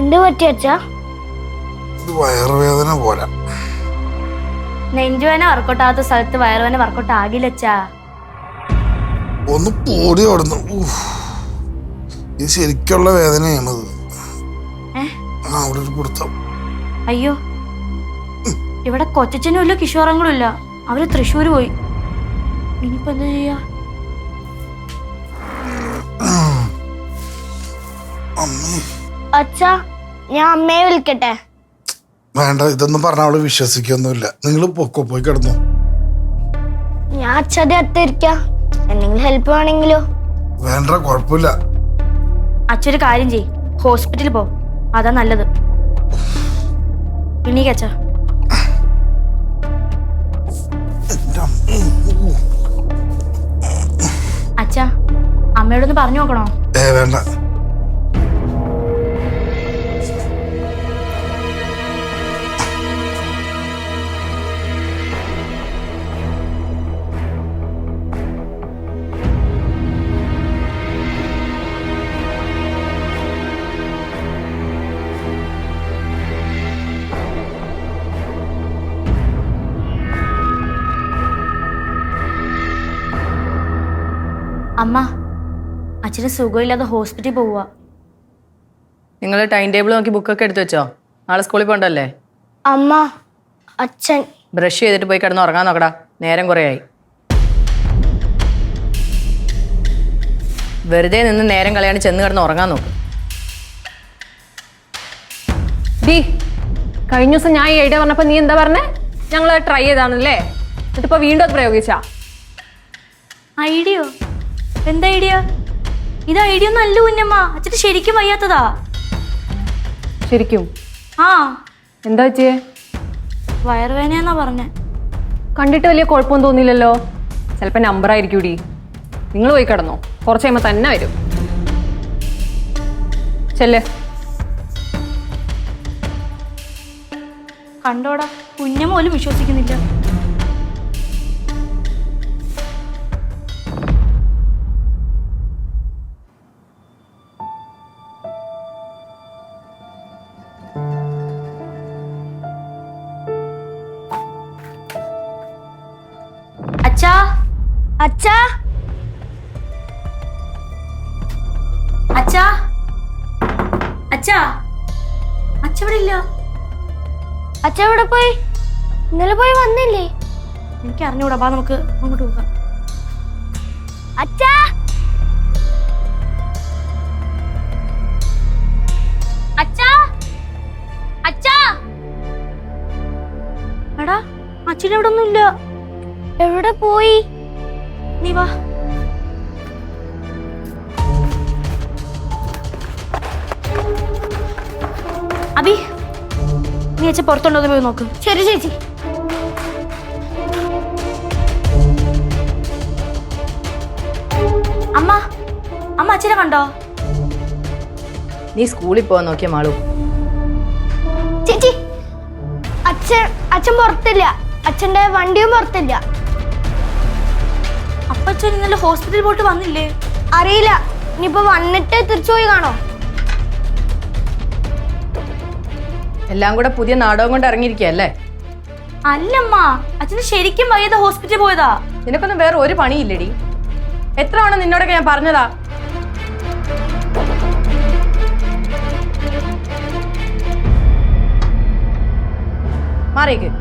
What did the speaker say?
എന്ത് പറ്റി അച്ഛാ? വയറുവേദന പോലെ. നെഞ്ചുവേന വർക്കൗട്ട് ആകാത്ത സ്ഥലത്ത് വയറുവേന വർക്കൗട്ട് ആകില്ല അച്ഛാ. ഒന്ന് പൊടി ഓടുന്നു. ഇത് ശരിക്കുള്ള വേദനയാണത്. അവിടെ ഒരു പിടുത്തം. അയ്യോ, ഇവിടെ കൊച്ചനും ഇല്ല കിഷോറങ്ങളും ഇല്ല. അവര് തൃശ്ശൂര് പോയി. ഇനിയിപ്പോ എന്താ ചെയ്യാ? അച്ഛാ, ഞാൻ അമ്മയെ വിളിക്കട്ടെ? വേണ്ട, ഇതൊന്നും പറഞ്ഞ അവള് വിശ്വസിക്കൊന്നുമില്ല. നിങ്ങൾ പൊക്കോ, പോയി കിടന്നു. ഞാൻ അച്ഛൻ്റെ അടുത്തിരിക്കാം. എന്തെങ്കിലും ഹെൽപ്പ് വേണമെങ്കിലോ? വേണ്ട, കുഴപ്പമില്ല. അച്ഛൊരു കാര്യം ചെയ്, ഹോസ്പിറ്റലിൽ പോ. അതാ നല്ലത്. എണീക്കച്ച. അച്ഛാ, അമ്മയോടൊന്ന് പറഞ്ഞു നോക്കണോ? വേണ്ട. അമ്മ, അച്ഛന് സുഖമില്ലാതെ ഹോസ്പിറ്റലിൽ പോവുക. നിങ്ങൾ ടൈം ടേബിൾ നോക്കി ബുക്കൊക്കെ എടുത്തു വെച്ചോ? നാളെ സ്കൂളിൽ പോകണ്ടല്ലേ? അമ്മ, അച്ഛൻ ബ്രഷ് ചെയ്തിട്ട് പോയി കിടന്ന് ഉറങ്ങാൻ നോക്കടാ. നേരം കുറേ ആയി. വെറുതെ നിന്ന് നേരം കളയാണ്ട് ചെന്ന് കിടന്ന് ഉറങ്ങാൻ നോക്ക്. കഴിഞ്ഞ ദിവസം ഞാൻ ഈ ഐഡിയ പറഞ്ഞപ്പോൾ നീ എന്താ പറഞ്ഞേ? ഞങ്ങൾ ട്രൈ ചെയ്താണല്ലേ, എന്നിട്ടിപ്പോൾ വീണ്ടും അത് പ്രയോഗിച്ചാ? ഐഡിയോ? എന്താ ഐഡിയ? ഇത് ഐഡിയ ഒന്നും അല്ല കുഞ്ഞമ്മ. അച്ഛന് ശരിക്കും വയ്യാത്തതാ. ശരിക്കും? ആ. എന്താ വെച്ചേ? വയറുവേദനയാന്നാ പറഞ്ഞേ. കണ്ടിട്ട് വലിയ കുഴപ്പമൊന്നും തോന്നിയില്ലല്ലോ. ചിലപ്പോൾ നമ്പർ ആയിരിക്കൂടി. നിങ്ങൾ പോയി കിടന്നോ, കുറച്ച് കഴിയുമ്പോൾ തന്നെ വരും. ചെല്ലേ. കണ്ടോടാ, കുഞ്ഞമ്മ പോലും വിശ്വസിക്കുന്നില്ല. അച്ഛാ, അച്ഛാ, അച്ഛാ, അച്ഛാ, അച്ഛ ഇവിടെ ഇല്ല. അച്ഛൻ എവിടെ പോയി? ഇന്നലെ പോയി വന്നില്ലേ? എനിക്ക് അറിഞ്ഞൂടാ. ബാ, നമുക്ക് അങ്ങോട്ട് പോകാം. അച്ഛാ, അച്ഛാ, അച്ഛാ. എടാ, അച്ഛൻ ഇവിടെ ഒന്നും ഇല്ല. എവിടെ പോയി? നീ വാ. അബി, നീ അച്ഛൻ പുറത്തുണ്ടോ പോയി നോക്ക്. ശരി ചേച്ചി. അമ്മ, അമ്മ അച്ഛനെ കണ്ടോ? നീ സ്കൂളിൽ പോകാൻ നോക്കിയ മാളു. ചേച്ചി, അച്ഛൻ പുറത്തില്ല. അച്ഛന്റെ വണ്ടിയും പുറത്തില്ല. അപ്പച്ചൻ ഇന്നലെ ഹോസ്പിറ്റലിൽ പോയിട്ട് വന്നില്ലേ? അറിയില്ല. ഇനിയിപ്പോ വന്നിട്ട് തിരിച്ചു പോയി കാണോ? എല്ലാം കൂടെ പുതിയ നാടകം കൊണ്ട് ഇറങ്ങിയിരിക്കുകയല്ലേ? അല്ലമ്മ, അച്ഛന് ശരിക്കും വയ്യാതെ ഹോസ്പിറ്റലിൽ പോയതാ. നിനക്കൊന്നും വേറെ ഒരു പണിയില്ലടി. എത്ര തവണ നിന്നോടൊക്കെ ഞാൻ പറഞ്ഞതാ? മാറിയേക്ക്.